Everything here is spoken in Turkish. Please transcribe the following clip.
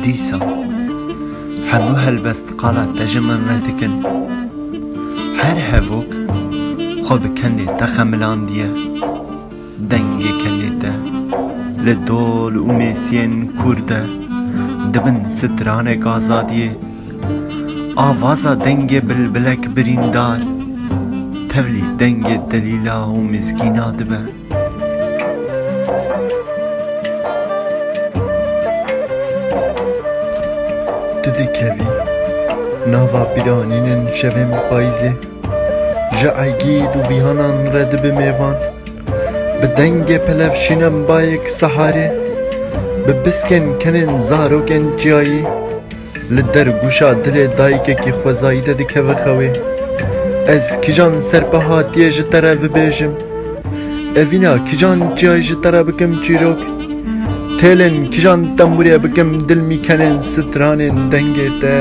دیسا هەموو هەلبەست قاڵات دەژمە مەدەکەن هەر هەڤۆک خۆ بکەندێ دەخەملاندیە دەنگێ کەندێتە لە دۆڵ و مێسیێن کووردە دبن سترانێک ئازادیێ ئاوازا دەنگێ بلبلەک بریندار تەولی دەنگێ دەلیلا و مزگینا دبە ددێکەوی ناوا بیرانینن شەوێم پاییزێ ji aygîd û vîhanan re dibe mêvan bi dengê pelevşînem bayek seharê bi biskên kenên zarokên ciyayî li dergûşa dilê dayîkekî xwezayî de dikeve xewê ez kîjan serpehatiyê ji te re vibêjim evîna kîjan ciyayî ji te re bikim çîrok têlên kîjan tembûrê bikim dil mîkenên stranên dengê te